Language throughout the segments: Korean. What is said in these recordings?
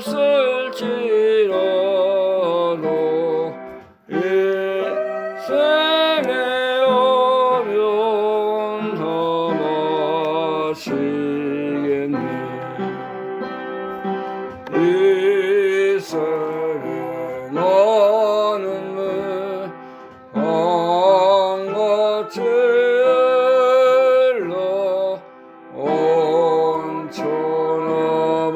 없을지라도 일생에 오면 더 마시겠네. 이 생에 나는 한같이 흘러 온 천하만국에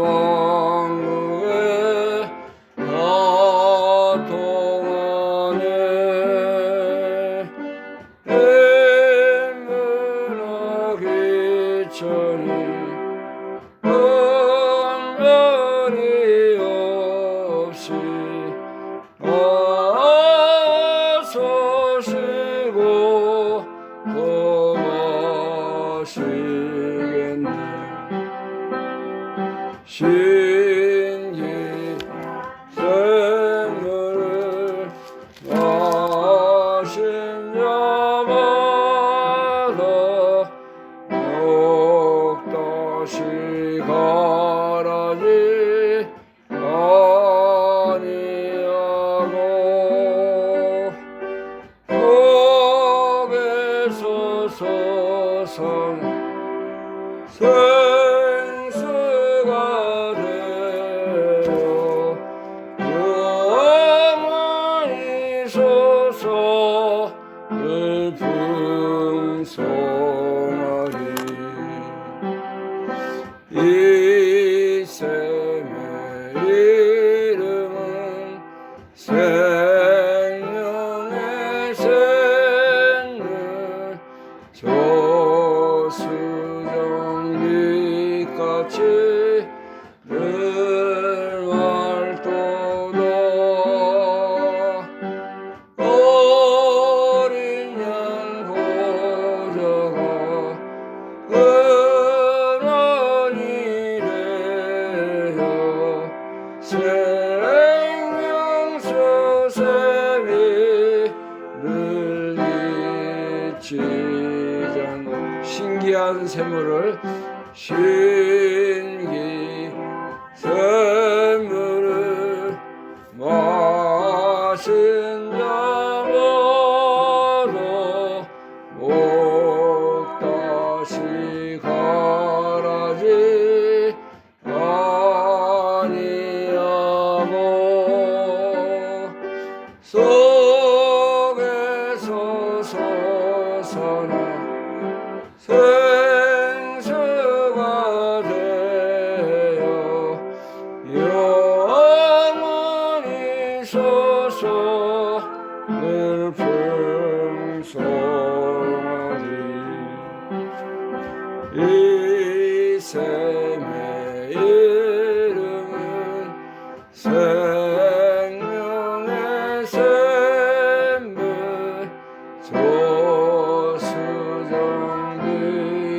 다 통하네. 인문학 이천이 분별이 없이 아서 쉬고 더 마시겠네. 신기 샘물을 마신 자마다 다시 가라지 아니하고 거기서 서서 생수가 되어 영원히 서서 풍성하리. 이 샘의 이름은 생명의 샘물 저수정빛같이 늘 맑도다. 어린 양 보좌가 근원이 되어 생명수 샘이 늘 비치잖아. 신기한 샘물을 신기 샘물을 마신 자마다 목 다시 가라지 아니하고 속에서 솟아나 생수가 되어 영원히 서서 늘 풍성하리. 이 샘의 이름은 생명의 샘물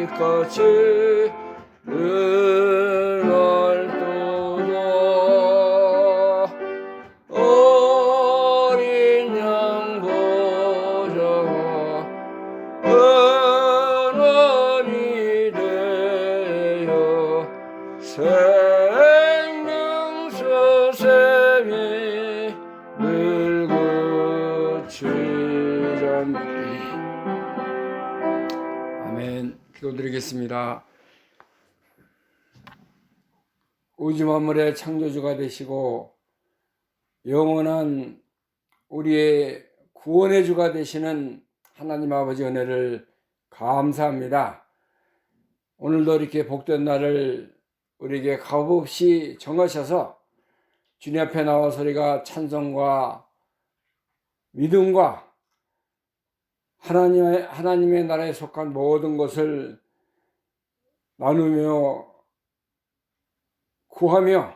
저수정빛같이 늘 맑도다. 어린 양 보좌가 근원이 되어 생명수 샘이 늘 그치잖니. 아멘. 기도드리겠습니다. 우주 만물의 창조주가 되시고 영원한 우리의 구원의 주가 되시는 하나님 아버지 은혜를 감사합니다. 오늘도 이렇게 복된 날을 우리에게 값없이 정하셔서 주님 앞에 나와서 우리가 찬송과 믿음과 하나님의 나라에 속한 모든 것을 나누며 구하며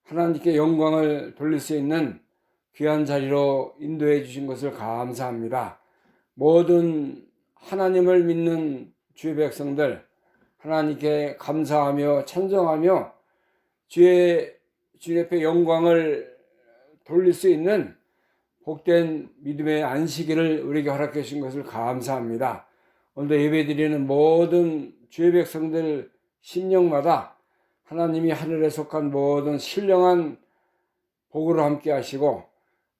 하나님께 영광을 돌릴 수 있는 귀한 자리로 인도해 주신 것을 감사합니다. 모든 하나님을 믿는 주의 백성들 하나님께 감사하며 찬송하며 주님 앞에 영광을 돌릴 수 있는 복된 믿음의 안식일을 우리에게 허락해 주신 것을 감사합니다. 오늘도 예배드리는 모든 주의 백성들 심령마다 하나님이 하늘에 속한 모든 신령한 복으로 함께 하시고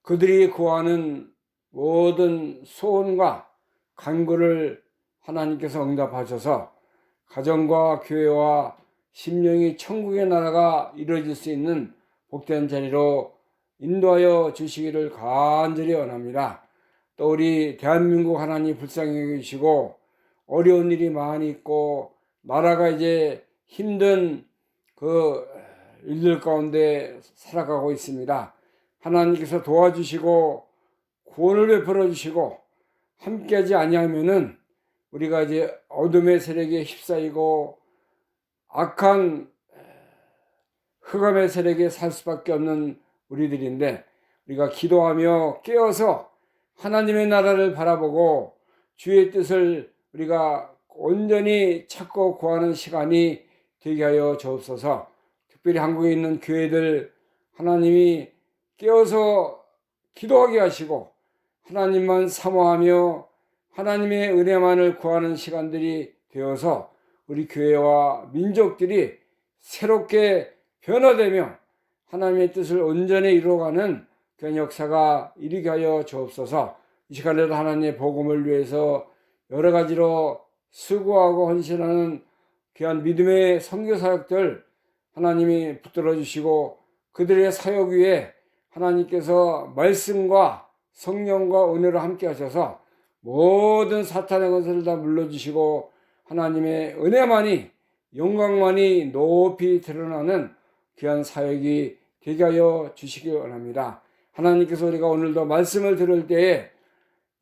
그들이 구하는 모든 소원과 간구를 하나님께서 응답하셔서 가정과 교회와 심령이 천국의 나라가 이루어질 수 있는 복된 자리로 인도하여 주시기를 간절히 원합니다. 또 우리 대한민국 하나님 불쌍히 여기시고 어려운 일이 많이 있고 나라가 이제 힘든 그 일들 가운데 살아가고 있습니다. 하나님께서 도와주시고 구원을 베풀어 주시고 함께하지 아니하면은 우리가 이제 어둠의 세력에 휩싸이고 악한 흑암의 세력에 살 수밖에 없는 우리들인데 우리가 기도하며 깨어서 하나님의 나라를 바라보고 주의 뜻을 우리가 온전히 찾고 구하는 시간이 되게 하여 주옵소서. 특별히 한국에 있는 교회들 하나님이 깨어서 기도하게 하시고 하나님만 사모하며 하나님의 은혜만을 구하는 시간들이 되어서 우리 교회와 민족들이 새롭게 변화되며 하나님의 뜻을 온전히 이루어가는 그런 역사가 이루게 하여 주옵소서. 이 시간에도 하나님의 복음을 위해서 여러 가지로 수고하고 헌신하는 귀한 믿음의 선교사역들 하나님이 붙들어 주시고 그들의 사역 위에 하나님께서 말씀과 성령과 은혜로 함께 하셔서 모든 사탄의 것을 다 물러주시고 하나님의 은혜만이 영광만이 높이 드러나는 귀한 사역이 되게 하여 주시기 원합니다. 하나님께서 우리가 오늘도 말씀을 들을 때에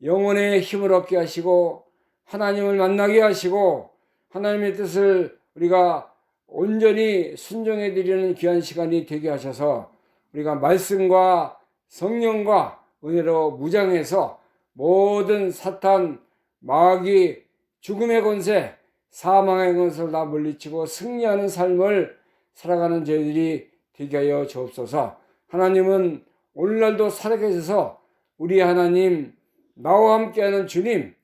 영혼의 힘을 얻게 하시고 하나님을 만나게 하시고 하나님의 뜻을 우리가 온전히 순종해 드리는 귀한 시간이 되게 하셔서 우리가 말씀과 성령과 은혜로 무장해서 모든 사탄, 마귀, 죽음의 권세, 사망의 권세를 다 물리치고 승리하는 삶을 살아가는 저희들이 되게 하여 주옵소서. 하나님은 오늘날도 살아계셔서 우리 하나님, 나와 함께하는 주님,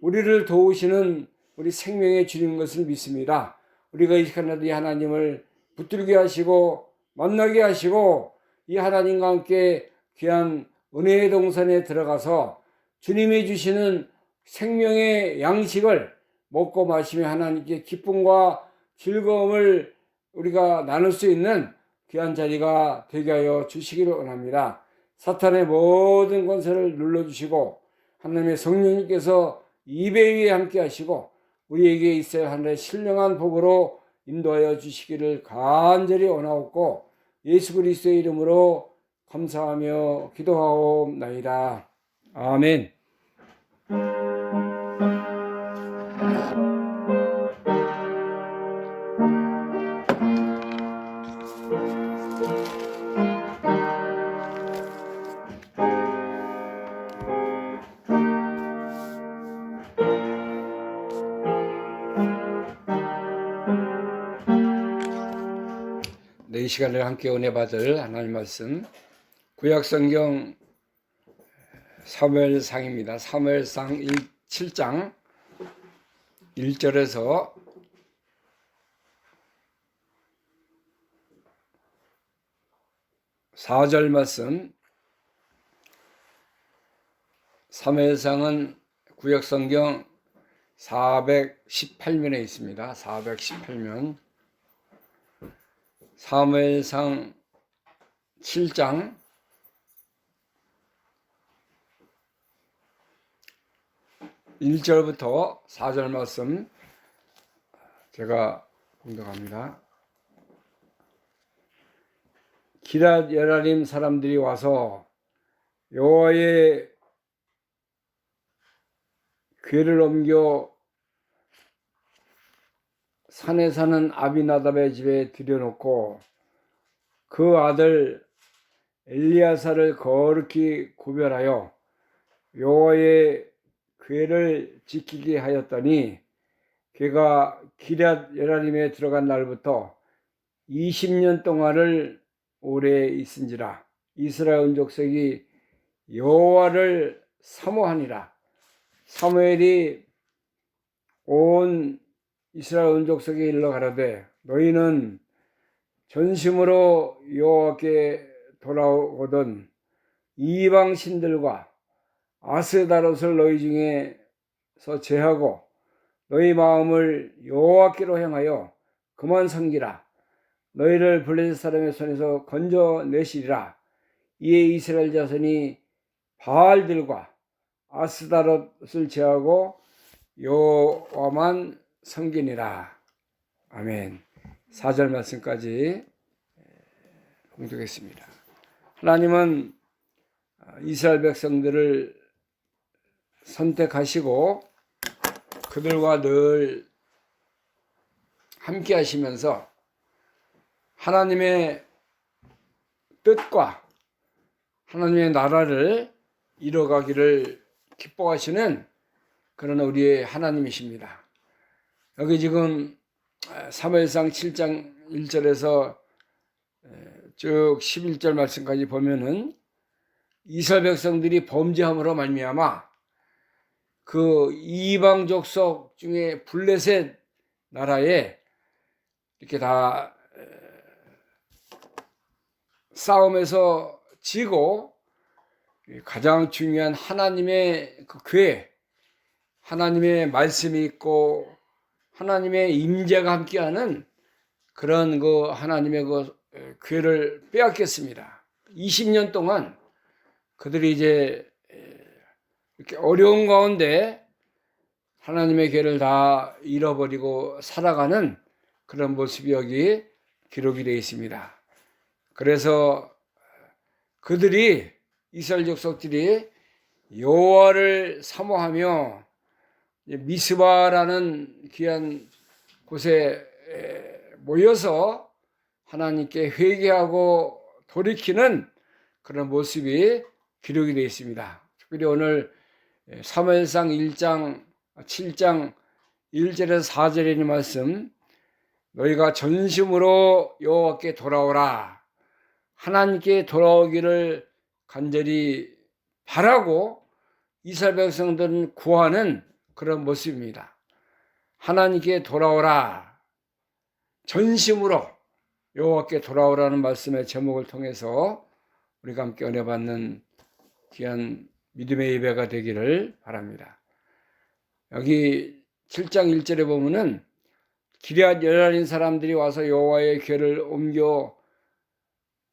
우리를 도우시는 우리 생명의 주님인 것을 믿습니다. 우리가 이 시간에도 이 하나님을 붙들게 하시고 만나게 하시고 이 하나님과 함께 귀한 은혜의 동산에 들어가서 주님이 주시는 생명의 양식을 먹고 마시며 하나님께 기쁨과 즐거움을 우리가 나눌 수 있는 귀한 자리가 되게 하여 주시기를 원합니다. 사탄의 모든 권세를 눌러주시고 하나님의 성령님께서 2배 위에 함께 하시고 우리에게 있어야 하는 신령한 복으로 인도하여 주시기를 간절히 원하옵고 예수 그리스도의 이름으로 감사하며 기도하옵나이다. 아멘. 이 시간을 함께 은혜 받을 하나님 말씀 구약성경 사무엘상입니다. 사무엘상 7장 1절에서 4절 말씀. 사무엘상은 구약성경 418면에 있습니다. 418면. 사무엘상 7장 1절부터 4절 말씀 제가 공독합니다. 기럇 여라림 사람들이 와서 여호와의 궤를 옮겨 산에 사는 아비나답의 집에 들여놓고 그 아들 엘리야사를 거룩히 구별하여 여호와의 궤를 지키게 하였더니 그가 기럇 여라림에 들어간 날부터 20년 동안을 오래 있은지라. 이스라엘 온 족속이 여호와를 사모하니라. 사무엘이 온 이스라엘 온 족속에 일러 가라되 너희는 전심으로 여호와께 돌아오거든 이방 신들과 아스다롯을 너희 중에서 제하고 너희 마음을 여호와께로 향하여 그만 섬기라. 너희를 블레셋 사람의 손에서 건져내시리라. 이에 이스라엘 자손이 바알들과 아스다롯을 제하고 여호와만 섬기니라. 아멘. 4절 말씀까지 봉독했습니다. 하나님은 이스라엘 백성들을 선택하시고 그들과 늘 함께 하시면서 하나님의 뜻과 하나님의 나라를 이뤄가기를 기뻐하시는 그런 우리의 하나님이십니다. 여기 지금 사무엘상 7장 1절에서 쭉 11절 말씀까지 보면은 이스라엘 백성들이 범죄함으로 말미암아 그 이방 족속 중에 블레셋 나라에 이렇게 다 싸움에서 지고 가장 중요한 하나님의 그 교회, 하나님의 말씀이 있고 하나님의 임재가 함께하는 그런 그 하나님의 그 교회를 빼앗겼습니다. 20년 동안 그들이 이제 이렇게 어려운 가운데 하나님의 교회를 다 잃어버리고 살아가는 그런 모습이 여기 기록이 되어 있습니다. 그래서 그들이 이스라엘 족속들이 여호와를 사모하며 미스바라는 귀한 곳에 모여서 하나님께 회개하고 돌이키는 그런 모습이 기록이 되어 있습니다. 특별히 오늘 사무엘상 1장 7장 1절에서 4절에 있는 말씀, 너희가 전심으로 여호와께 돌아오라, 하나님께 돌아오기를 간절히 바라고 이스라엘 백성들은 구하는 그런 모습입니다. 하나님께 돌아오라, 전심으로 여호와께 돌아오라는 말씀의 제목을 통해서 우리가 함께 은혜 받는 귀한 믿음의 예배가 되기를 바랍니다. 여기 7장 1절에 보면은 기럇 여라린 사람들이 와서 여호와의 궤를 옮겨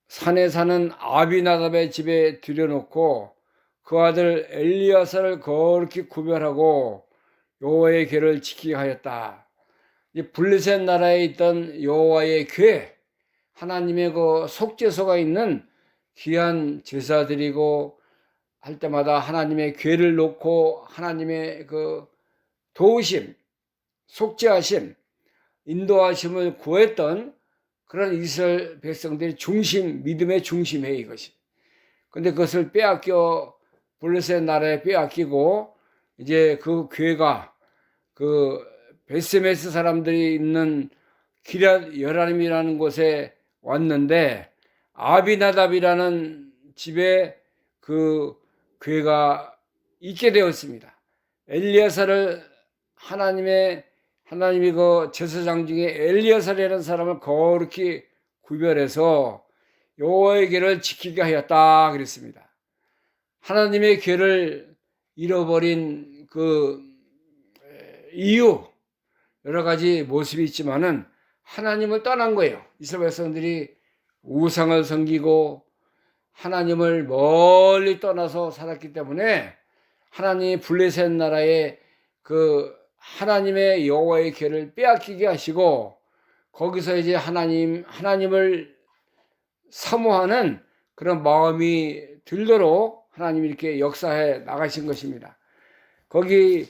산에 사는 아비나답의 집에 들여놓고 그 아들 엘리야사를 거룩히 구별하고 여호와의 궤를 지키게 하였다. 이 블레셋 나라에 있던 여호와의 궤, 하나님의 그 속죄소가 있는 귀한 제사드리고 할 때마다 하나님의 궤를 놓고 하나님의 그 도우심, 속죄하심, 인도하심을 구했던 그런 이스라엘 백성들의 중심, 믿음의 중심이에요, 이것이. 근데 그것을 빼앗겨 블레셋 나라에 빼앗기고 이제 그 궤가 그 베스메스 사람들이 있는 기럇 여라림이라는 곳에 왔는데 아비나답이라는 집에 그 궤가 있게 되었습니다. 엘리야사를 하나님이 그 제사장 중에 엘리야사라는 사람을 거룩히 구별해서 여호와의 궤를 지키게 하였다 그랬습니다. 하나님의 궤를 잃어버린 그 이유 여러 가지 모습이 있지만은 하나님을 떠난 거예요. 이스라엘 백성들이 우상을 섬기고 하나님을 멀리 떠나서 살았기 때문에 하나님이 블레셋 나라에 그 하나님의 여호와의 궤를 빼앗기게 하시고 거기서 이제 하나님을 사모하는 그런 마음이 들도록 하나님이 이렇게 역사해 나가신 것입니다. 거기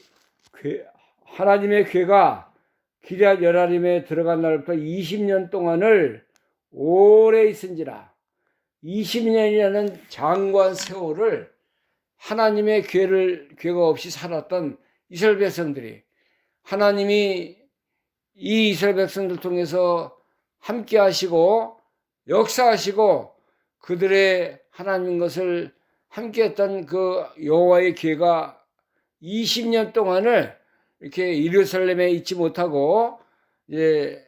하나님의 궤가 기럇 여라림에 들어간 날부터 20년 동안을 오래 있은지라 20년이라는 장관 세월을 하나님의 궤가 없이 살았던 이스라엘 백성들이 하나님이 이 이스라엘 백성들 통해서 함께 하시고 역사하시고 그들의 하나님 것을 함께 했던 그 여호와의 궤가 20년 동안을 이렇게 예루살렘에 있지 못하고 이제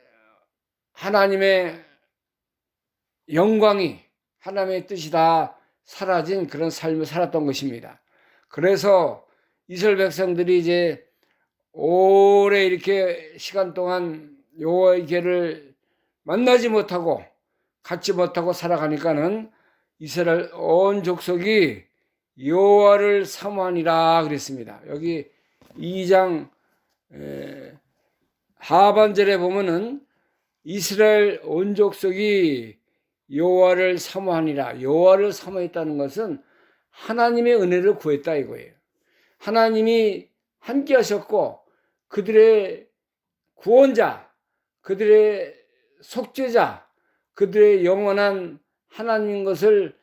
하나님의 영광이 하나님의 뜻이 다 사라진 그런 삶을 살았던 것입니다. 그래서 이스라엘 백성들이 이제 오래 이렇게 시간 동안 여호와의 길을 만나지 못하고 갖지 못하고 살아가니까는 이스라엘 온 족속이 여호와를 사모하니라 그랬습니다. 여기 2장 하반절에 보면은 이스라엘 온 족속이 여호와를 사모하니라. 여호와를 사모했다는 것은 하나님의 은혜를 구했다 이거예요. 하나님이 함께 하셨고 그들의 구원자, 그들의 속죄자, 그들의 영원한 하나님 것을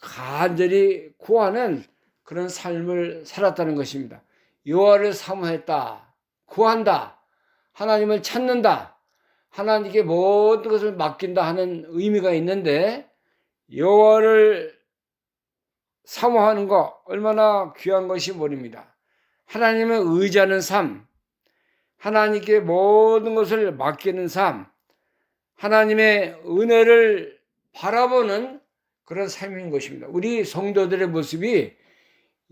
간절히 구하는 그런 삶을 살았다는 것입니다. 여호와를 사모했다, 구한다, 하나님을 찾는다, 하나님께 모든 것을 맡긴다 하는 의미가 있는데 여호와를 사모하는 것 얼마나 귀한 것이 모릅니다. 하나님을 의지하는 삶, 하나님께 모든 것을 맡기는 삶, 하나님의 은혜를 바라보는 그런 삶인 것입니다. 우리 성도들의 모습이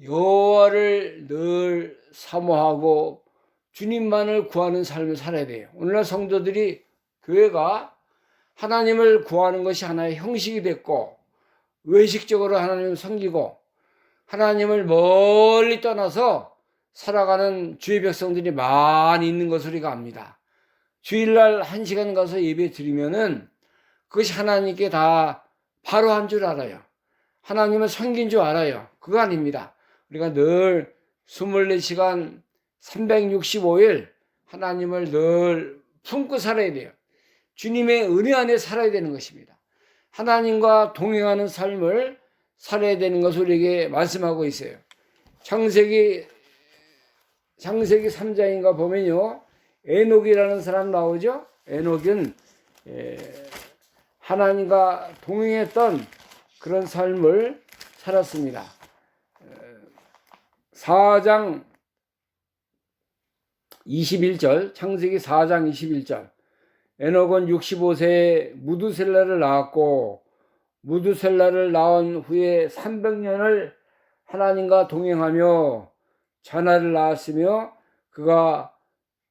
여호와를 늘 사모하고 주님만을 구하는 삶을 살아야 돼요. 오늘날 성도들이 교회가 하나님을 구하는 것이 하나의 형식이 됐고 외식적으로 하나님을 섬기고 하나님을 멀리 떠나서 살아가는 주의 백성들이 많이 있는 것을 우리가 압니다. 주일날 1시간 가서 예배 드리면은 그것이 하나님께 다 바로 한 줄 알아요. 하나님을 섬긴 줄 알아요. 그거 아닙니다. 우리가 늘 24시간 365일 하나님을 늘 품고 살아야 돼요. 주님의 은혜 안에 살아야 되는 것입니다. 하나님과 동행하는 삶을 살아야 되는 것을 우리에게 말씀하고 있어요. 창세기 3장인가 보면요. 에녹이라는 사람 나오죠. 에녹은 하나님과 동행했던 그런 삶을 살았습니다. 4장 21절, 창세기 4장 21절. 에녹은 65세에 무두셀라를 낳았고 무두셀라를 낳은 후에 300년을 하나님과 동행하며 자나를 낳았으며 그가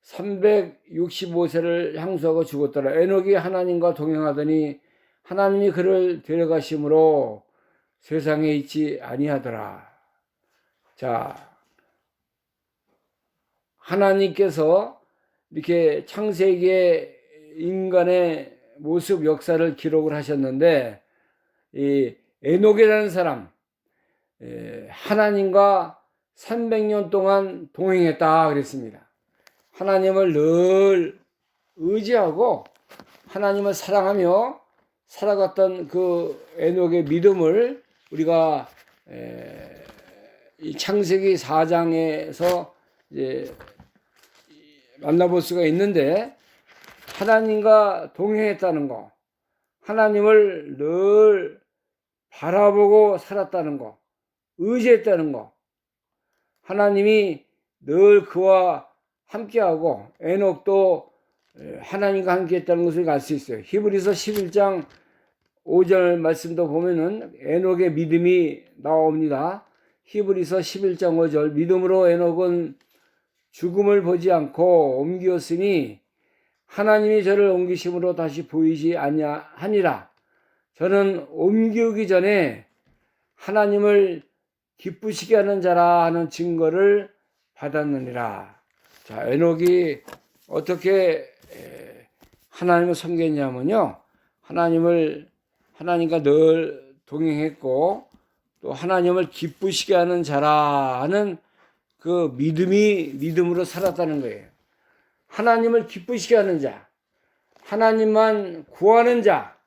365세를 향수하고 죽었더라. 에녹이 하나님과 동행하더니 하나님이 그를 데려가심으로 세상에 있지 아니하더라. 자, 하나님께서 이렇게 창세기의 인간의 모습 역사를 기록을 하셨는데 이 에녹이라는 사람 하나님과 300년 동안 동행했다 그랬습니다. 하나님을 늘 의지하고 하나님을 사랑하며 살아갔던 그 에녹의 믿음을 우리가 이 창세기 4장에서 이제 만나볼 수가 있는데 하나님과 동행했다는 거, 하나님을 늘 바라보고 살았다는 거, 의지했다는 거, 하나님이 늘 그와 함께하고 에녹도 하나님과 함께했다는 것을 알 수 있어요. 히브리서 11장 5절 말씀도 보면은 에녹의 믿음이 나옵니다. 히브리서 11장 5절 믿음으로 에녹은 죽음을 보지 않고 옮기었으니 하나님이 저를 옮기심으로 다시 보이지 아니하니라. 저는 옮기기 전에 하나님을 기쁘시게 하는 자라 하는 증거를 받았느니라. 자, 에녹이 어떻게 하나님을 섬겼냐면요. 하나님과 늘 동행했고 또 하나님을 기쁘시게 하는 자라 하는 그 믿음으로 살았다는 거예요. 하나님을 기쁘시게 하는 자, 하나님만 구하는 자,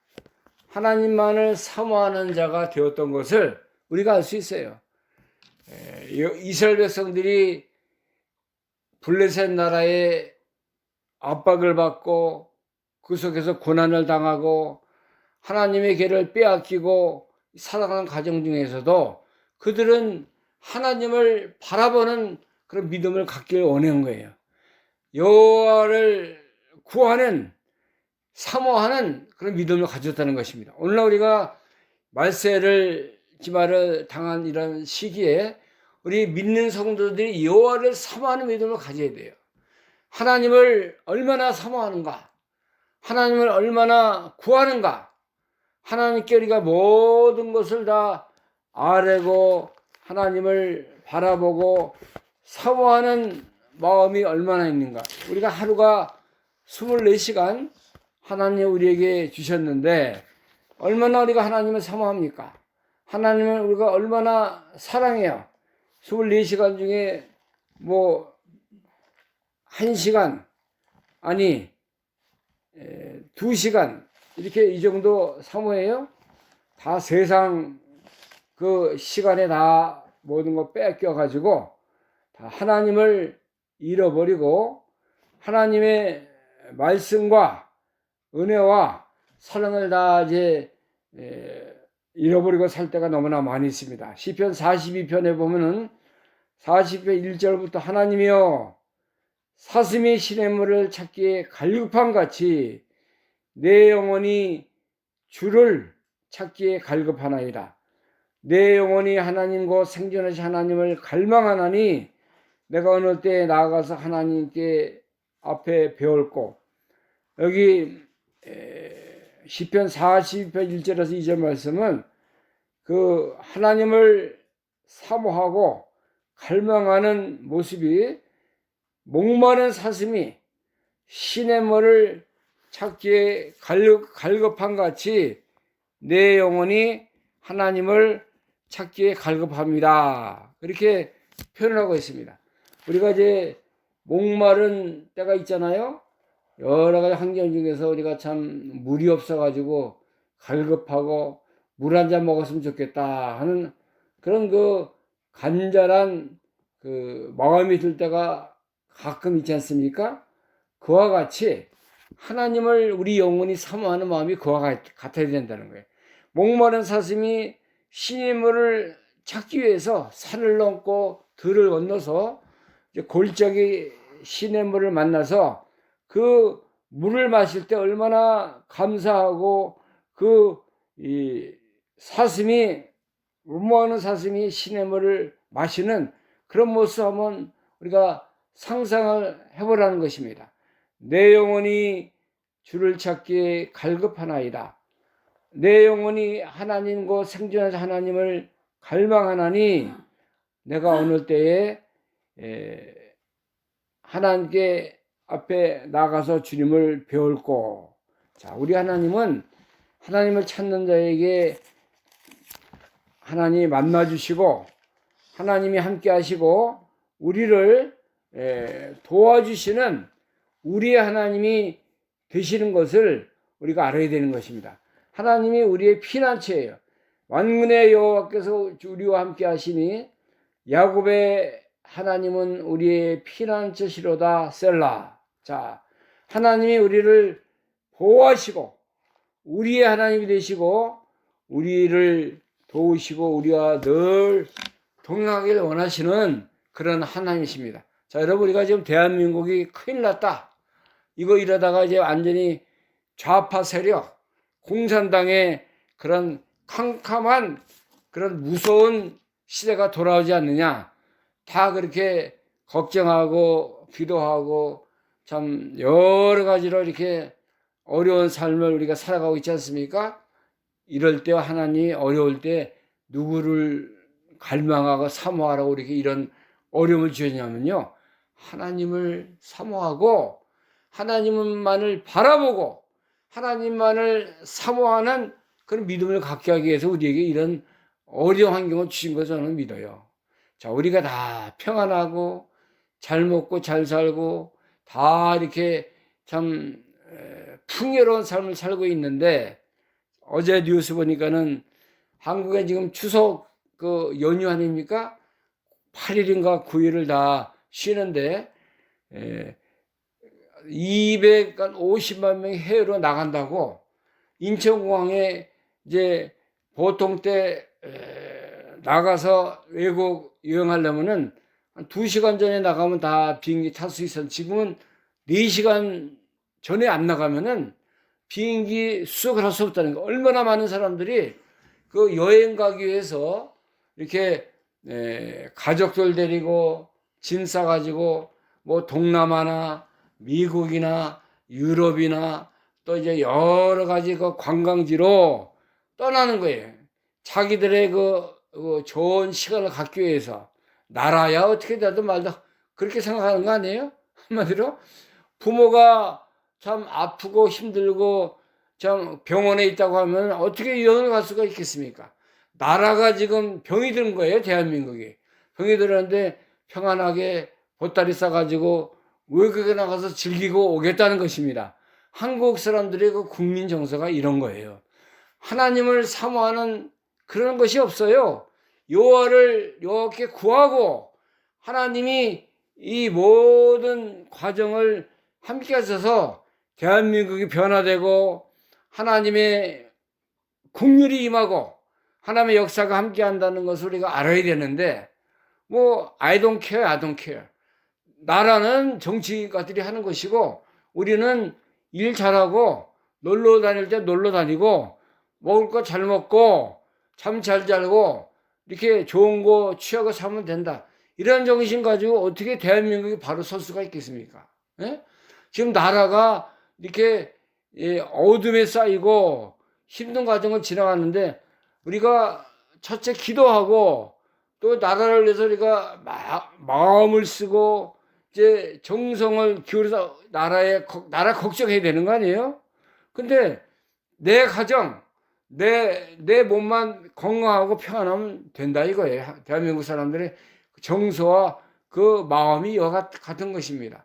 하나님만을 사모하는 자가 되었던 것을 우리가 알 수 있어요. 이스라엘 백성들이 블레셋 나라의 압박을 받고 그 속에서 고난을 당하고 하나님의 길을 빼앗기고 살아가는 과정 중에서도 그들은 하나님을 바라보는 그런 믿음을 갖기를 원한 거예요. 여호와를 구하는 사모하는 그런 믿음을 가졌다는 것입니다. 오늘날 우리가 말세를 기말을 당한 이런 시기에 우리 믿는 성도들이 여호와를 사모하는 믿음을 가져야 돼요. 하나님을 얼마나 사모하는가, 하나님을 얼마나 구하는가, 하나님께 우리가 모든 것을 다 아뢰고 하나님을 바라보고 사모하는 마음이 얼마나 있는가. 우리가 하루가 24시간 하나님 우리에게 주셨는데 얼마나 우리가 하나님을 사모합니까? 하나님을 우리가 얼마나 사랑해요. 24시간 중에 뭐 1시간 아니 2시간 이렇게 이 정도 사모해요. 다 세상 그 시간에 다 모든 거 뺏겨 가지고 다 하나님을 잃어버리고 하나님의 말씀과 은혜와 사랑을 다 이제 잃어버리고 살 때가 너무나 많이 있습니다. 시편 42편에 보면은 40편 1절부터 하나님이여 사슴이 시냇물을 찾기에 갈급한 같이 내 영혼이 주를 찾기에 갈급하나이다. 내 영혼이 하나님 곧 생존하신 하나님을 갈망하나니 내가 어느 때에 나아가서 하나님께 앞에 배울고. 여기 시편 42편 1절에서 2절 말씀은 그 하나님을 사모하고 갈망하는 모습이 목마른 사슴이 시냇물을 찾기에 갈급한 같이 내 영혼이 하나님을 찾기에 갈급합니다. 그렇게 표현을 하고 있습니다. 우리가 이제 목마른 때가 있잖아요. 여러 가지 환경 중에서 우리가 참 물이 없어가지고 갈급하고 물 한 잔 먹었으면 좋겠다 하는 그런 그 간절한 그 마음이 들 때가 가끔 있지 않습니까? 그와 같이 하나님을 우리 영혼이 사모하는 마음이 그와 같아야 된다는 거예요. 목마른 사슴이 시냇물을 찾기 위해서 산을 넘고 들을 건너서 이제 골짜기 시냇물을 만나서 그 물을 마실 때 얼마나 감사하고 이 사슴이 목마른 사슴이 시냇물을 마시는 그런 모습 한번 우리가 상상을 해보라는 것입니다. 내 영혼이 주를 찾기에 갈급하나이다. 내 영혼이 하나님과 생존하신 하나님을 갈망하나니 내가 어느 때에 하나님께 앞에 나가서 주님을 배울고. 자, 우리 하나님은 하나님을 찾는 자에게 하나님이 만나주시고 하나님이 함께 하시고 우리를 도와주시는 우리의 하나님이 되시는 것을 우리가 알아야 되는 것입니다. 하나님이 우리의 피난처예요. 만군의 여호와께서 우리와 함께 하시니 야곱의 하나님은 우리의 피난처시로다 셀라. 자, 하나님이 우리를 보호하시고 우리의 하나님이 되시고 우리를 도우시고 우리와 늘 동행하기를 원하시는 그런 하나님이십니다. 자, 여러분, 우리가 지금 대한민국이 큰일 났다. 이러다가 이제 완전히 좌파 세력, 공산당의 그런 캄캄한 그런 무서운 시대가 돌아오지 않느냐. 다 그렇게 걱정하고 기도하고 참 여러 가지로 이렇게 어려운 삶을 우리가 살아가고 있지 않습니까? 이럴 때 하나님이 어려울 때 누구를 갈망하고 사모하라고 이렇게 이런 어려움을 주셨냐면요. 하나님을 사모하고 하나님만을 바라보고 하나님만을 사모하는 그런 믿음을 갖게 하기 위해서 우리에게 이런 어려운 환경을 주신 것을 저는 믿어요. 자, 우리가 다 평안하고 잘 먹고 잘 살고 다 이렇게 참 풍요로운 삶을 살고 있는데 어제 뉴스 보니까는 한국에 지금 추석 그 연휴 아닙니까? 8일인가 9일을 다 쉬는데 250만 명이 해외로 나간다고 인천공항에 이제 보통 때 나가서 외국 여행하려면은 한 2시간 전에 나가면 다 비행기 탈 수 있었는데 지금은 4시간 전에 안 나가면은 비행기 수속을 할 수 없다는 거. 얼마나 많은 사람들이 그 여행 가기 위해서 이렇게 가족들 데리고 짐 싸가지고 뭐 동남아나 미국이나 유럽이나 또 이제 여러 가지 그 관광지로 떠나는 거예요. 자기들의 그 좋은 시간을 갖기 위해서. 나라야 어떻게 되든 말든 그렇게 생각하는 거 아니에요? 한마디로 부모가 참 아프고 힘들고 참 병원에 있다고 하면 어떻게 여행을 갈 수가 있겠습니까? 나라가 지금 병이 드는 거예요, 대한민국이. 병이 들었는데 평안하게 보따리 싸가지고 외국에 나가서 즐기고 오겠다는 것입니다. 한국 사람들의 그 국민 정서가 이런 거예요. 하나님을 사모하는 그런 것이 없어요. 여호와를 여호와께 구하고 하나님이 이 모든 과정을 함께 하셔서 대한민국이 변화되고 하나님의 국률이 임하고 하나님의 역사가 함께 한다는 것을 우리가 알아야 되는데 뭐 I don't care, I don't care. 나라는 정치가들이 하는 것이고 우리는 일 잘하고 놀러 다닐 때 놀러 다니고 먹을 거 잘 먹고 잠 잘 자고 이렇게 좋은 거 취하고 살면 된다. 이런 정신 가지고 어떻게 대한민국이 바로 설 수가 있겠습니까? 예? 지금 나라가 이렇게 어둠에 쌓이고 힘든 과정을 지나갔는데 우리가 첫째 기도하고 또 나라를 위해서 우리가 마음을 쓰고 이제 정성을 기울여서 나라 걱정해야 되는 거 아니에요? 근데 내 가정, 내 몸만 건강하고 평안하면 된다 이거예요. 대한민국 사람들의 정서와 그 마음이 이와 같은 것입니다.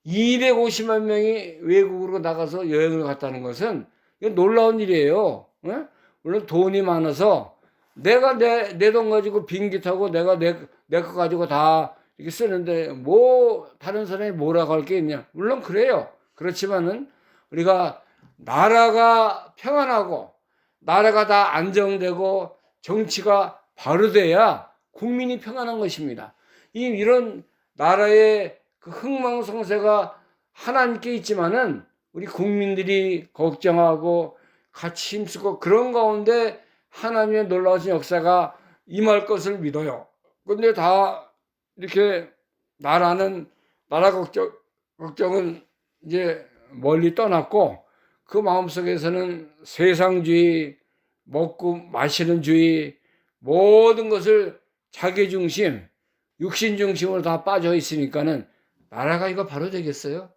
250만 명이 외국으로 나가서 여행을 갔다는 것은 놀라운 일이에요. 네? 물론 돈이 많아서 내가 내 돈 가지고 비행기 타고 내가 내 거 가지고 다 이렇게 쓰는데 뭐 다른 사람이 뭐라고 할 게 있냐. 물론 그래요. 그렇지만은 우리가 나라가 평안하고 나라가 다 안정되고 정치가 바로 돼야 국민이 평안한 것입니다. 이런 나라의 그 흥망성쇠가 하나님께 있지만은 우리 국민들이 걱정하고 같이 힘쓰고 그런 가운데 하나님의 놀라우신 역사가 임할 것을 믿어요. 근데 다 이렇게 나라 걱정은 이제 멀리 떠났고 그 마음속에서는 세상주의, 먹고 마시는 주의, 모든 것을 자기 중심, 육신 중심으로 다 빠져 있으니까는 나라가 이거 바로 되겠어요?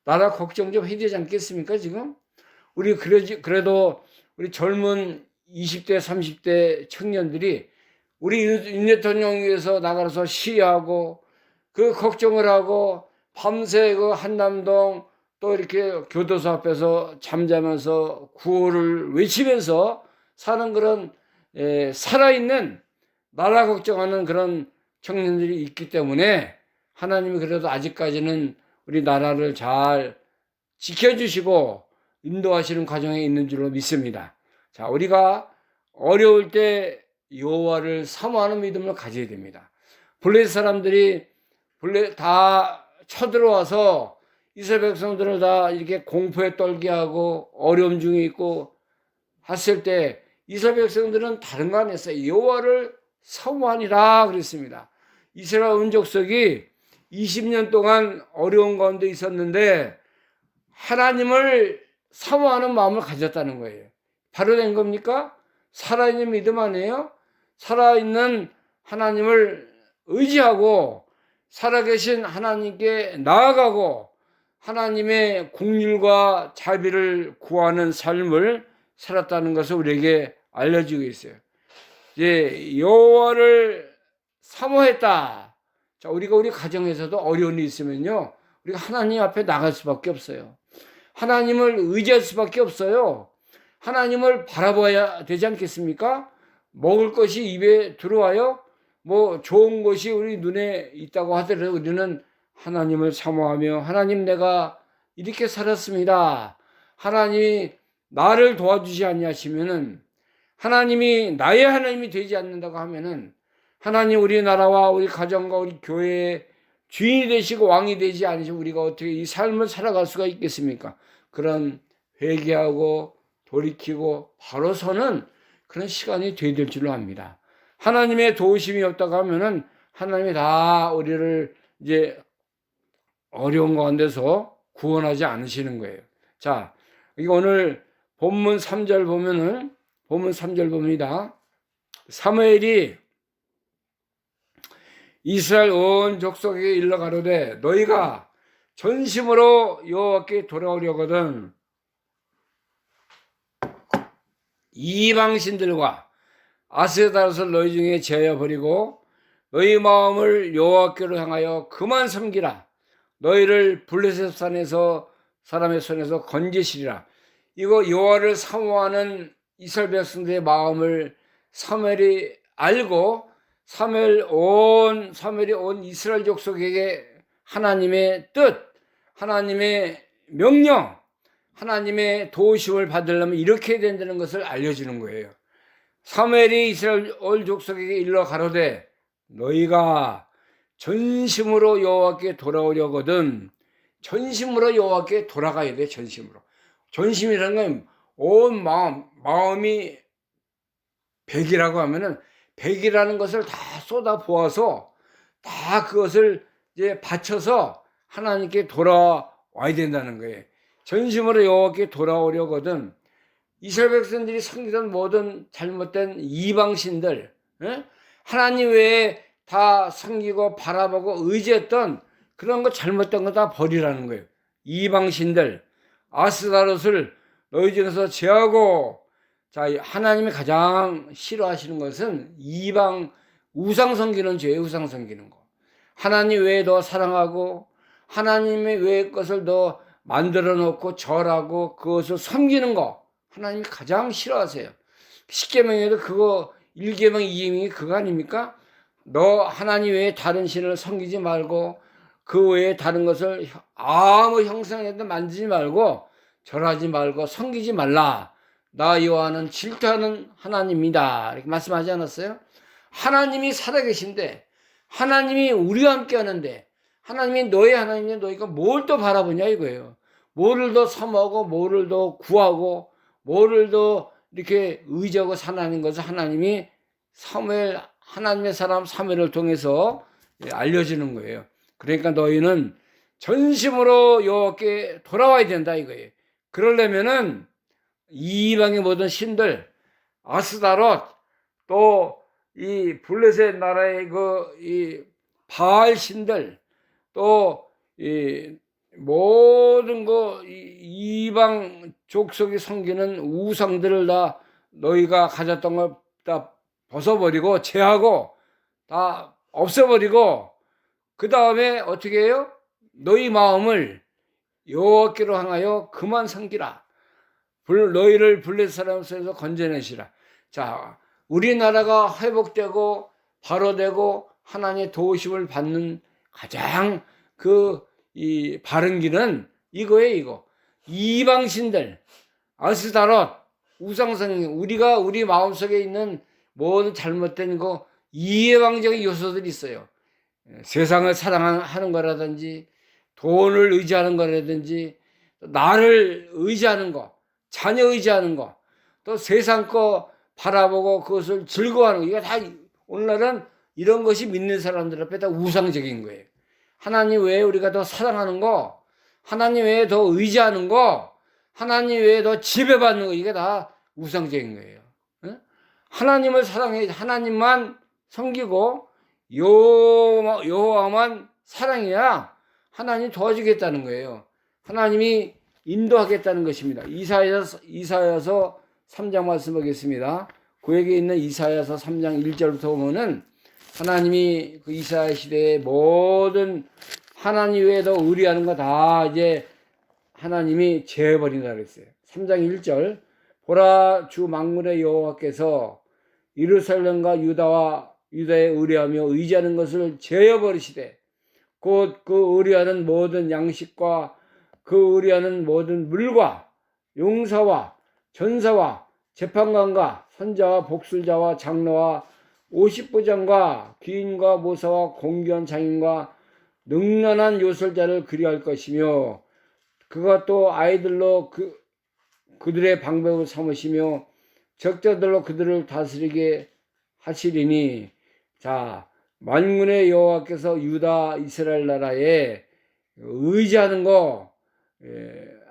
나라 걱정 좀 해야 되지 않겠습니까, 지금? 우리 그래도 우리 젊은 20대, 30대 청년들이 우리 윤 대통령 위해서 나가서 시위하고 그 걱정을 하고 밤새 그 한남동 또 이렇게 교도소 앞에서 잠자면서 구호를 외치면서 사는 그런 살아있는 나라 걱정하는 그런 청년들이 있기 때문에 하나님이 그래도 아직까지는 우리 나라를 잘 지켜주시고 인도하시는 과정에 있는 줄로 믿습니다. 자, 우리가 어려울 때 여호와를 사모하는 믿음을 가져야 됩니다. 블레셋 사람들이 다 쳐들어와서 이스라엘 백성들을 다 이렇게 공포에 떨게 하고 어려움 중에 있고 했을 때 이스라엘 백성들은 다른 거 안 했어요. 여호와를 사모하니라 그랬습니다. 이스라엘 은족속이 20년 동안 어려운 가운데 있었는데 하나님을 사모하는 마음을 가졌다는 거예요. 바로 된 겁니까? 살아있는 믿음 아니에요? 살아있는 하나님을 의지하고 살아계신 하나님께 나아가고 하나님의 긍휼과 자비를 구하는 삶을 살았다는 것을 우리에게 알려주고 있어요. 여호와를 사모했다. 자, 우리 가정에서도 어려운 일이 있으면요, 우리가 하나님 앞에 나갈 수밖에 없어요. 하나님을 의지할 수밖에 없어요. 하나님을 바라봐야 되지 않겠습니까? 먹을 것이 입에 들어와요. 뭐 좋은 것이 우리 눈에 있다고 하더라도 우리는 하나님을 사모하며 하나님 내가 이렇게 살았습니다. 하나님이 나를 도와주지 않냐시면은 하나님이 나의 하나님이 되지 않는다고 하면은 하나님 우리나라와 우리 가정과 우리 교회의 주인이 되시고 왕이 되지 않으시면 우리가 어떻게 이 삶을 살아갈 수가 있겠습니까? 그런 회개하고 돌이키고 바로 서는 그런 시간이 돼야 될 줄로 압니다. 하나님의 도우심이 없다고 하면은 하나님이 다 우리를 이제 어려운 가운데서 구원하지 않으시는 거예요. 자, 이거 오늘 본문 3절 보면은, 본문 3절 봅니다. 사무엘이 이스라엘 온 족속에게 일러 가로되 너희가 전심으로 여호와께 돌아오려거든 이방신들과 아세다롯을 너희 중에 제하여 버리고 너희 마음을 여호와께로 향하여 그만 섬기라. 너희를 블레셋 산에서 사람의 손에서 건지시리라. 이거 여호와를 사모하는 이스라엘 백성들의 마음을 사무엘이 알고 사무엘이 온 이스라엘 족속에게 하나님의 뜻, 하나님의 명령, 하나님의 도우심을 받으려면 이렇게 해야 된다는 것을 알려주는 거예요. 사무엘이 이스라엘 온 족속에게 일러 가로되 너희가 전심으로 여호와께 돌아오려거든 전심으로 여호와께 돌아가야 돼. 전심으로. 전심이라는 건 온 마음이 100이라고 하면은 100이라는 것을 다 쏟아 부어서 다 그것을 이제 바쳐서 하나님께 돌아와야 된다는 거예요. 전심으로 여호와께 돌아오려거든 이스라엘 백성들이 섬기던 모든 잘못된 이방신들, 하나님 외에 다 섬기고 바라보고 의지했던 그런 거 잘못된 거 다 버리라는 거예요. 이방신들, 아스다롯을 너희 중에서 제하고, 자, 하나님이 가장 싫어하시는 것은 이방 우상 섬기는 죄예요. 우상 섬기는 거. 하나님 외에 더 사랑하고 하나님의 외의 것을 더 만들어 놓고 절하고 그것을 섬기는 거 하나님이 가장 싫어하세요. 십계명에도 그거 1계명 2계명이 그거 아닙니까? 너 하나님 외에 다른 신을 섬기지 말고 그 외에 다른 것을 아무 형상에도 만지지 말고 절하지 말고 섬기지 말라. 나 여호와는 질투하는 하나님이다. 이렇게 말씀하지 않았어요? 하나님이 살아계신데 하나님이 우리와 함께 하는데 하나님이 너의 하나님인데 너희가 뭘 또 바라보냐 이거예요. 뭐를 더 사모하고 뭐를 더 구하고 뭐를 더 이렇게 의지하고 사는 것을 하나님이 하나님의 사람 사무엘을 통해서 알려주는 거예요. 그러니까 너희는 전심으로 여호와께 돌아와야 된다 이거예요. 그러려면은 이방의 모든 신들, 아스다롯, 또 이 블레셋 나라의 이 바알 신들, 또 이 모든 이방 족속이 섬기는 우상들을 다 너희가 가졌던 걸 다 벗어버리고 제하고 다 없애버리고 그 다음에 어떻게 해요? 너희 마음을 여호와께로 향하여 그만 섬기라. 너희를 블레셋 사람 손에서 건져내시라. 자, 우리나라가 회복되고 바로 되고 하나님의 도우심을 받는 가장 이 바른 길은 이거예요. 이거 이방신들 아스다롯 우상성 우리가 우리 마음속에 있는 모든 잘못된 거 이해왕적인 요소들이 있어요. 세상을 사랑하는 거라든지 돈을 의지하는 거라든지 나를 의지하는 거 자녀 의지하는 거 또 세상 거 바라보고 그것을 즐거워하는 거 이거 다 오늘날은 이런 것이 믿는 사람들 앞에 다 우상적인 거예요. 하나님 외에 우리가 더 사랑하는 거 하나님 외에 더 의지하는 거 하나님 외에 더 지배받는 거 이게 다 우상적인 거예요. 하나님을 사랑해 하나님만 섬기고 여호와만 사랑해야 하나님 도와주겠다는 거예요. 하나님이 인도하겠다는 것입니다. 이사야서 3장 말씀 보겠습니다. 구약에 있는 이사야서 3장 1절부터 보면은 하나님이 그 이사야 시대의 모든 하나님 외에 더 의리하는 거 다 이제 하나님이 제해버린다 그랬어요. 3장 1절 보라 주 만군의 여호와께서 예루살렘과 유다에 의뢰하며 의지하는 것을 제어버리시되 곧 그 의뢰하는 모든 양식과 그 의뢰하는 모든 물과 용사와 전사와 재판관과 선자와 복술자와 장로와 50부장과 귀인과 모사와 공견 장인과 능란한 요술자를 그리할 것이며 그가 또 아이들로 그들의 방법을 삼으시며 적자들로 그들을 다스리게 하시리니, 자, 만군의 여호와께서 유다 이스라엘 나라에 의지하는 거,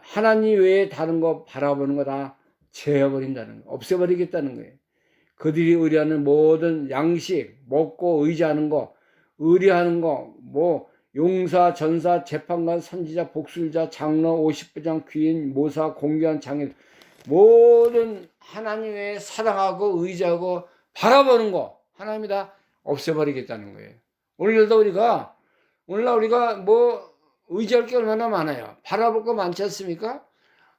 하나님 외에 다른 거 바라보는 거 다 제어버린다는 거, 없애버리겠다는 거예요. 그들이 의뢰하는 모든 양식, 먹고 의지하는 거, 의뢰하는 거, 뭐 용사, 전사, 재판관, 선지자, 복술자, 장로, 50부장, 귀인, 모사, 공교한 장인, 모든 하나님 외에 사랑하고 의지하고 바라보는 거 하나님이 다 없애버리겠다는 거예요. 오늘날 우리가 뭐 의지할 게 얼마나 많아요. 바라볼 거 많지 않습니까?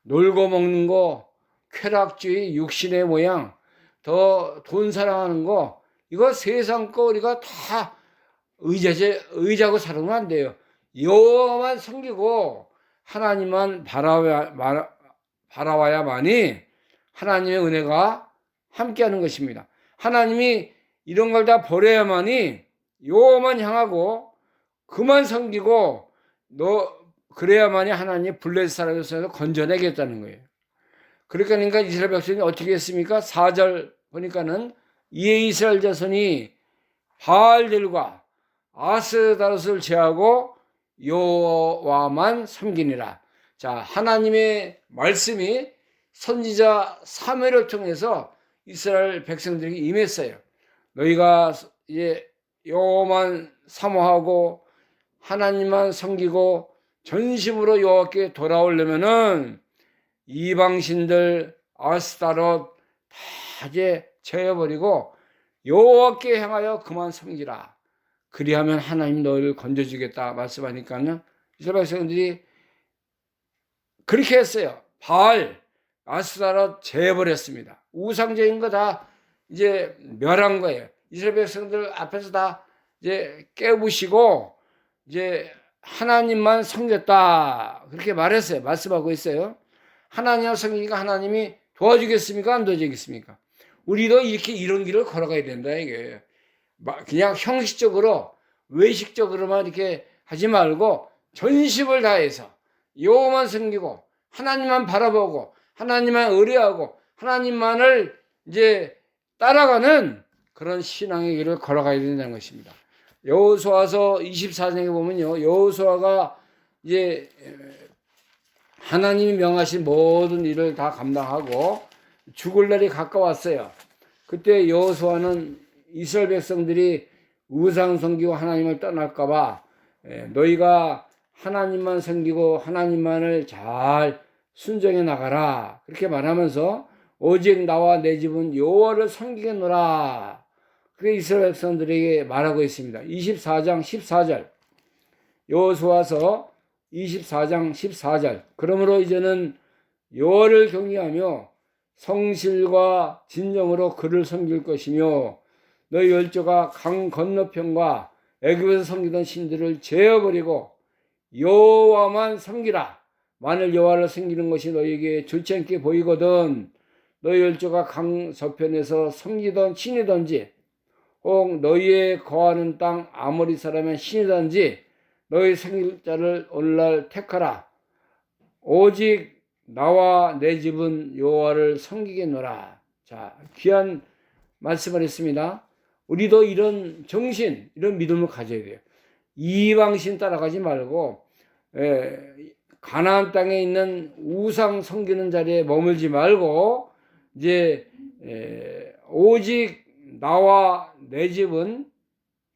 놀고 먹는 거, 쾌락주의, 육신의 모양, 더 돈 사랑하는 거, 이거 세상 거 우리가 다 의지하고 살으면 안 돼요. 여호와만 섬기고 하나님만 바라와야만이 하나님의 은혜가 함께하는 것입니다. 하나님이 이런 걸 다 버려야만이 여호와만 향하고 그만 섬기고 그래야만이 하나님 블레셋 사람에서 건져내겠다는 거예요. 그러니까 이스라엘 백성이 어떻게 했습니까? 4절 보니까는 이에 이스라엘 자손이 바알들과 아스다롯을 제하고 여호와만 섬기니라. 자, 하나님의 말씀이 선지자 사무엘을 통해서 이스라엘 백성들에게 임했어요. 너희가 이제 여호와만 사모하고 하나님만 섬기고 전심으로 여호와께 돌아오려면은 이방신들 아스타롯 다 이제 제어버리고 여호와께 향하여 그만 섬기라. 그리하면 하나님 너희를 건져주겠다 말씀하니까는 이스라엘 백성들이 그렇게 했어요. 바알, 아스타롯 제어버렸습니다. 우상적인 거 다 이제 멸한 거예요. 이스라엘 백성들 앞에서 다 이제 깨부시고 이제 하나님만 섬겼다 그렇게 말했어요. 말씀하고 있어요. 하나님을 섬기니까 하나님이 도와주겠습니까? 안 도와주겠습니까? 우리도 이렇게 이런 길을 걸어가야 된다 이게. 그냥 형식적으로 외식적으로만 이렇게 하지 말고 전심을 다해서 여호와만 섬기고 하나님만 바라보고 하나님만 의뢰하고 하나님만을 이제 따라가는 그런 신앙의 길을 걸어가야 된다는 것입니다. 여호수아서 24장에 보면요, 여호수아가 이제 하나님이 명하신 모든 일을 다 감당하고 죽을 날이 가까웠어요. 그때 여호수아는 이스라엘 백성들이 우상 섬기고 하나님을 떠날까봐 너희가 하나님만 섬기고 하나님만을 잘 순종해 나가라 그렇게 말하면서 오직 나와 내 집은 여호와를 섬기겠노라 그렇게 이스라엘 백성들에게 말하고 있습니다. 24장 14절 여호수아서 24장 14절 그러므로 이제는 여호와를 경외하며 성실과 진정으로 그를 섬길 것이며 너희 열조가 강 건너편과 애굽에서 섬기던 신들을 제어버리고 여호와만 섬기라. 만일 여호와를 섬기는 것이 너희에게 좋지 않게 보이거든 너희 열조가 강 저편에서 섬기던 신이든지 혹 너희의 거하는 땅 아모리 사람의 신이든지 너희 생길 자를 오늘날 택하라. 오직 나와 내 집은 여호와를 섬기겠노라. 자, 귀한 말씀을 했습니다. 우리도 이런 정신, 이런 믿음을 가져야 돼요. 이방신 따라가지 말고 가나안 땅에 있는 우상 섬기는 자리에 머물지 말고 이제 오직 나와 내 집은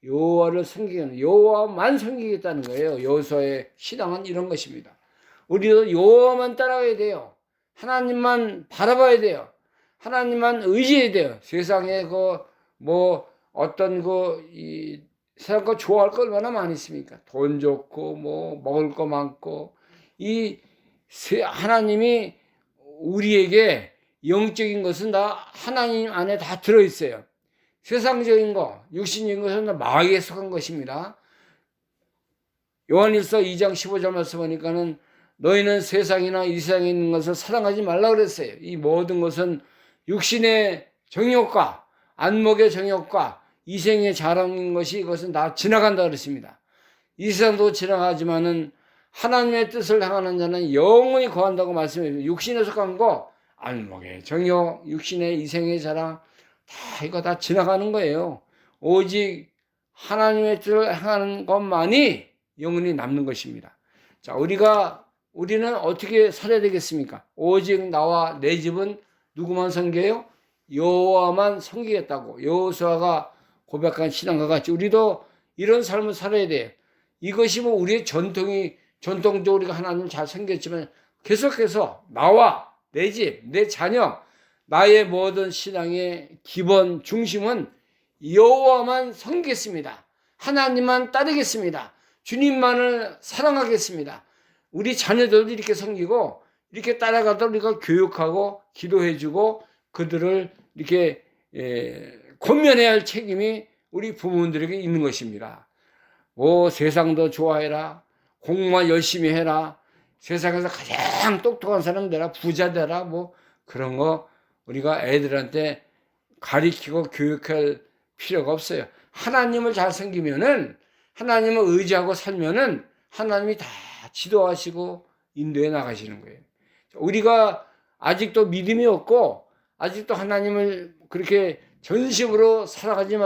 여호와를 섬기겠는 여호와만 섬기겠다는 거예요. 여호수아의 신앙은 이런 것입니다. 우리도 여호와만 따라가야 돼요. 하나님만 바라봐야 돼요. 하나님만 의지해야 돼요. 세상에 뭐 어떤 이 세상 거 좋아할 거 얼마나 많이 있습니까? 돈 좋고 뭐 먹을 거 많고 하나님이 우리에게 영적인 것은 다 하나님 안에 다 들어 있어요. 세상적인 거, 육신적인 것은 다 마귀에 속한 것입니다. 요한일서 2장 15절 말씀 보니까는 너희는 세상이나 이 세상에 있는 것을 사랑하지 말라 그랬어요. 이 모든 것은 육신의 정욕과 안목의 정욕과 이생의 자랑인 것이 이것은 다 지나간다 그랬습니다. 이 세상도 지나가지만은 하나님의 뜻을 향하는 자는 영원히 거한다고 말씀해요. 육신에 속한 거 안목의 정욕, 육신의 이생의 자랑, 다 이거 다 지나가는 거예요. 오직 하나님의 뜻을 행하는 것만이 영원히 남는 것입니다. 자, 우리는 어떻게 살아야 되겠습니까? 오직 나와 내 집은 누구만 섬겨요? 여호와만 섬기겠다고 여호수아가 고백한 신앙과 같이 우리도 이런 삶을 살아야 돼요. 이것이 뭐 우리의 전통적으로 우리가 하나님을 잘 섬겼지만 계속해서 나와 내 집, 내 자녀, 나의 모든 신앙의 기본 중심은 여호와만 섬기겠습니다. 하나님만 따르겠습니다. 주님만을 사랑하겠습니다. 우리 자녀들도 이렇게 섬기고 이렇게 따라가도록 우리가 교육하고 기도해주고 그들을 이렇게 권면해야 할 책임이 우리 부모들에게 있는 것입니다. 세상도 좋아해라. 공부만 열심히 해라. 세상에서 가장 똑똑한 사람 되라. 부자 되라. 그런 거 우리가 애들한테 가리키고 교육할 필요가 없어요. 하나님을 잘 섬기면은 하나님을 의지하고 살면은 하나님이 다 지도하시고 인도해 나가시는 거예요. 우리가 아직도 믿음이 없고 아직도 하나님을 그렇게 전심으로 살아가지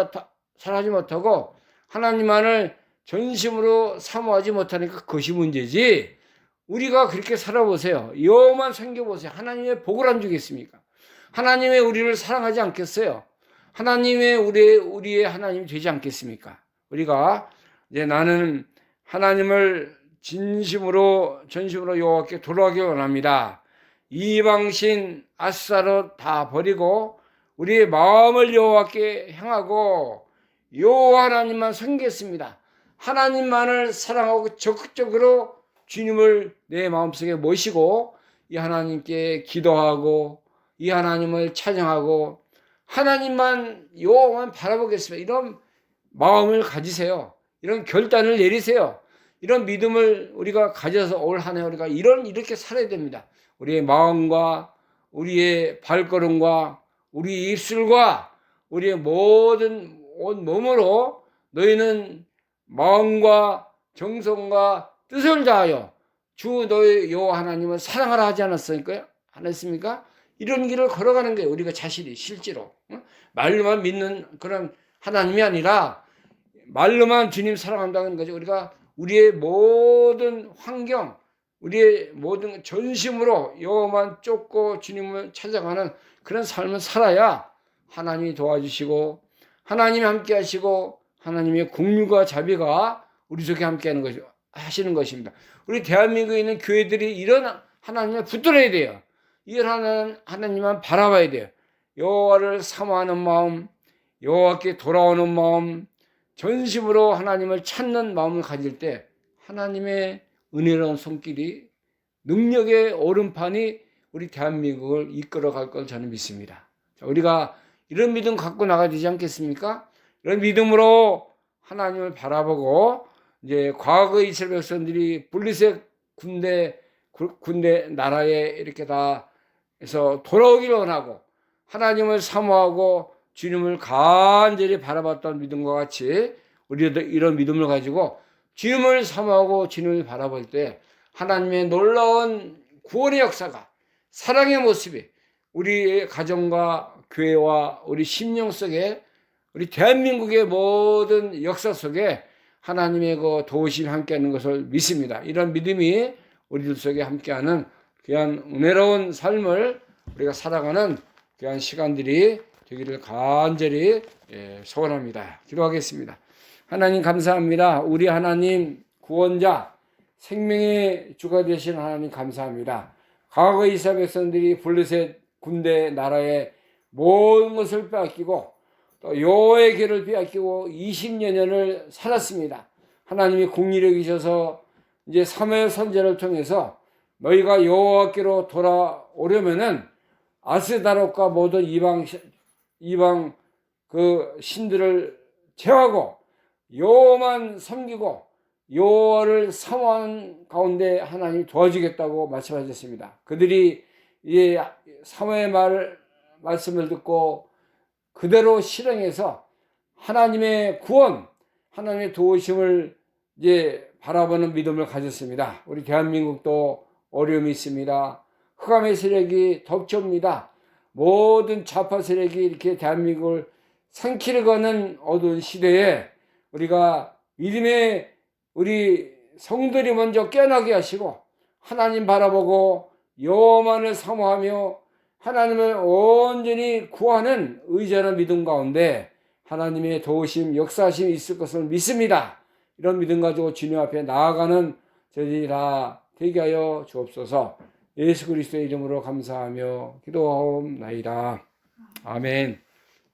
못하고 하나님만을 전심으로 사모하지 못하니까 그것이 문제지. 우리가 그렇게 살아보세요. 여호와만 섬겨보세요. 하나님의 복을 안 주겠습니까? 하나님의 우리를 사랑하지 않겠어요? 하나님의 우리의 하나님이 되지 않겠습니까? 우리가 이제 나는 하나님을 전심으로 여호와께 돌아가기 원합니다. 이방신 아스타롯 다 버리고 우리의 마음을 여호와께 향하고 여호와 하나님만 섬기겠습니다. 하나님만을 사랑하고 적극적으로 주님을 내 마음속에 모시고 이 하나님께 기도하고 이 하나님을 찬양하고 하나님만 여호와만 바라보겠습니다. 이런 마음을 가지세요. 이런 결단을 내리세요. 이런 믿음을 우리가 가져서 올 한 해 우리가 이렇게 살아야 됩니다. 우리의 마음과 우리의 발걸음과 우리 입술과 우리의 모든 온 몸으로 너희는 마음과 정성과 뜻을 다하여 주 너희 여호와 하나님을 사랑하라 하지 않았습니까? 이런 길을 걸어가는 거예요. 우리가 자신이 실제로 말로만 믿는 그런 하나님이 아니라 말로만 주님 사랑한다는 거죠. 우리가 우리의 모든 환경, 우리의 모든 전심으로 여호와만 쫓고 주님을 찾아가는 그런 삶을 살아야 하나님이 도와주시고 하나님이 함께하시고 하나님의 긍휼과 자비가 우리 속에 함께하는 하시는 것입니다. 우리 대한민국에 있는 교회들이 이런 하나님을 붙들어야 돼요. 이런 하나님만 바라봐야 돼요. 여호와를 사모하는 마음, 여호와께 돌아오는 마음, 전심으로 하나님을 찾는 마음을 가질 때 하나님의 은혜로운 손길이 능력의 오른판이 우리 대한민국을 이끌어갈 걸 저는 믿습니다. 우리가 이런 믿음 갖고 나가야 되지 않겠습니까? 이런 믿음으로 하나님을 바라보고 이제 과거 이스라엘 백성들이 블레셋 군대 나라에 이렇게 다 해서 돌아오기를 원하고 하나님을 사모하고 주님을 간절히 바라봤던 믿음과 같이 우리도 이런 믿음을 가지고 주님을 사모하고 주님을 바라볼 때 하나님의 놀라운 구원의 역사가 사랑의 모습이 우리의 가정과 교회와 우리 심령 속에 우리 대한민국의 모든 역사 속에 하나님의 그 도우심이 함께하는 것을 믿습니다. 이런 믿음이 우리들 속에 함께하는 귀한 은혜로운 삶을 우리가 살아가는 귀한 시간들이 되기를 간절히 소원합니다. 기도하겠습니다. 하나님 감사합니다. 우리 하나님 구원자 생명의 주가 되신 하나님 감사합니다. 과거 이스라엘 백성들이 블레셋 군대 나라의 모든 것을 빼앗기고 또 여호와의 길을 빼앗기고 20여 년을 살았습니다. 하나님이 긍휼히 여기셔서 이제 사무엘 선지자를 통해서 너희가 여호와께로 돌아오려면은 아스다롯과 모든 이방 그 신들을 제하고 여호와만 섬기고 여호와를 사모하는 가운데 하나님이 도와주겠다고 말씀하셨습니다. 그들이 이 사무엘 말씀을 듣고 그대로 실행해서 하나님의 구원, 하나님의 도우심을 이제 바라보는 믿음을 가졌습니다. 우리 대한민국도 어려움이 있습니다. 흑암의 세력이 덮쳐옵니다. 모든 좌파 세력이 이렇게 대한민국을 상키려가는 어두운 시대에 우리가 믿음의 우리 성도들이 먼저 깨어나게 하시고 하나님 바라보고 여호와만을 사모하며 하나님을 온전히 구하는 의지하는 믿음 가운데 하나님의 도우심, 역사하심이 있을 것을 믿습니다. 이런 믿음 가지고 주님 앞에 나아가는 저희들이 다 되게 하여 주옵소서. 예수 그리스도의 이름으로 감사하며 기도하옵나이다. 아멘.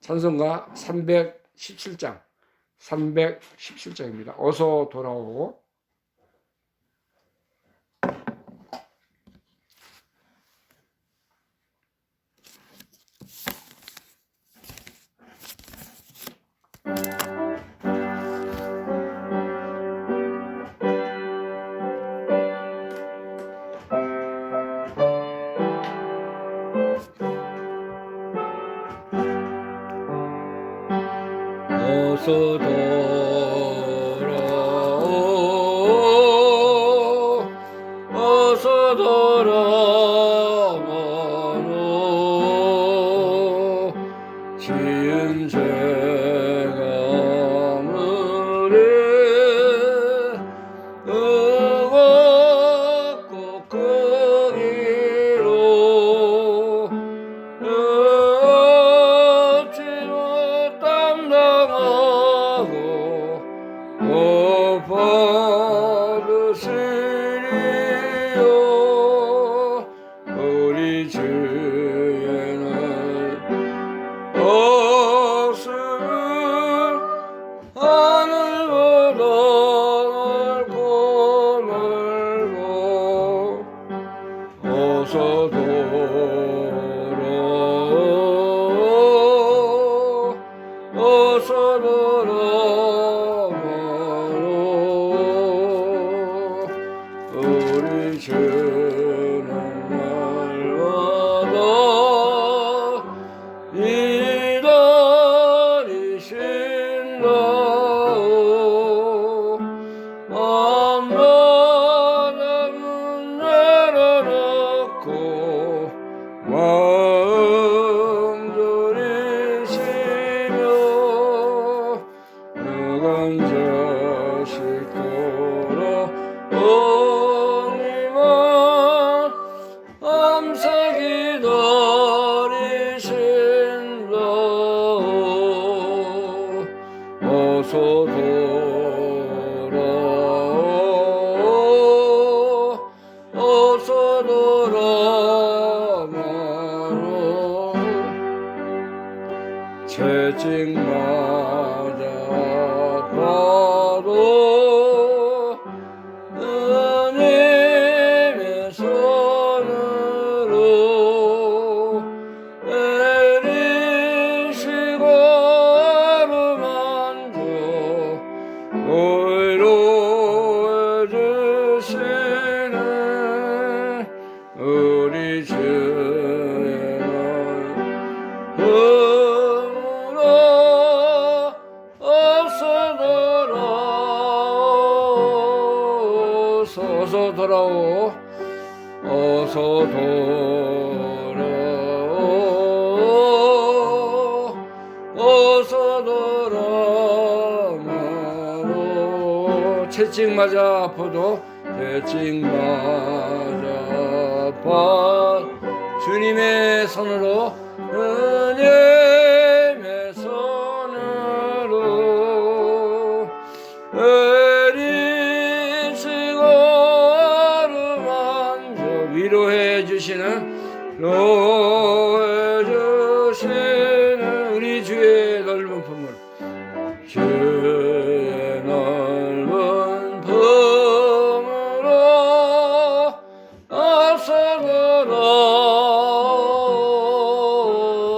찬송가 317장 317장입니다. 어서 돌아오고. 어서 돌아오 어서 돌아오노 지은 죄가 물에 의롭고 크기로 없지 못함 당하고 못 받으시리요 우리 주에는 없음은 하늘보다 넓고 넓고 어서 돌아오 어서 돌아오노 우리 주는 날마다 기다리신다오 밤마다 문 열어놓고 마음 졸이시며 누간 자식 걸어오니만 밤새 기다리신다오 어서 돌아오 어서 돌아오노 채찍 맞아 봐도 은혜의 손으로 내리시고 어루만져 위로해 주시는 우리 주의 마음으로 어서 돌아오소 어서 돌아오 어서 돌아오 어서 돌아오노 채찍 맞아 아파도 채찍 맞아 아파 주님의 손으로 은혜의 손으로 내리시고 어루만져 위로해 주시는 위로해 주시는 우리 주의 넓은 품을 주의 넓은 품으로 어서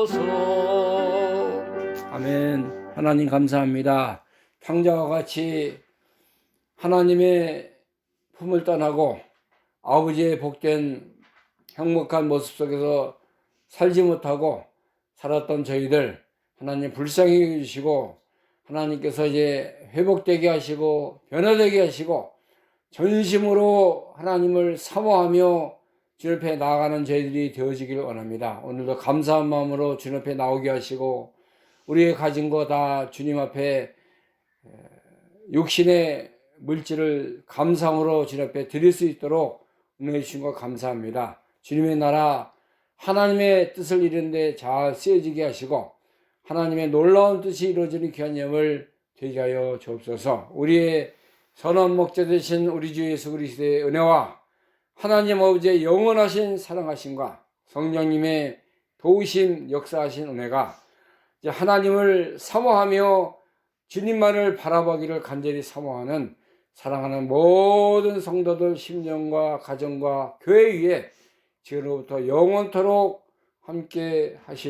돌아오소. 아멘. 하나님 감사합니다. 황자와 같이 하나님의 품을 떠나고 아버지의 복된 행복한 모습 속에서 살지 못하고 살았던 저희들 하나님 불쌍히 여기시고 하나님께서 이제 회복되게 하시고 변화되게 하시고 전심으로 하나님을 사모하며 주님 앞에 나아가는 저희들이 되어지길 원합니다. 오늘도 감사한 마음으로 주님 앞에 나오게 하시고 우리의 가진 거 다 주님 앞에 육신의 물질을 감사함으로 주님 앞에 드릴 수 있도록 은혜 주신 거 감사합니다. 주님의 나라 하나님의 뜻을 이루는데 잘 쓰여지게 하시고 하나님의 놀라운 뜻이 이루어지는 귀한 예물 되게 하여 주옵소서. 우리의 선한 목자 되신 우리 주 예수 그리스도의 은혜와 하나님 아버지의 영원하신 사랑하심과 성령님의 도우심 역사하신 은혜가 이제 하나님을 사모하며 주님만을 바라보기를 간절히 사모하는 사랑하는 모든 성도들 심령과 가정과 교회 위에 지금부터 영원토록 함께 하시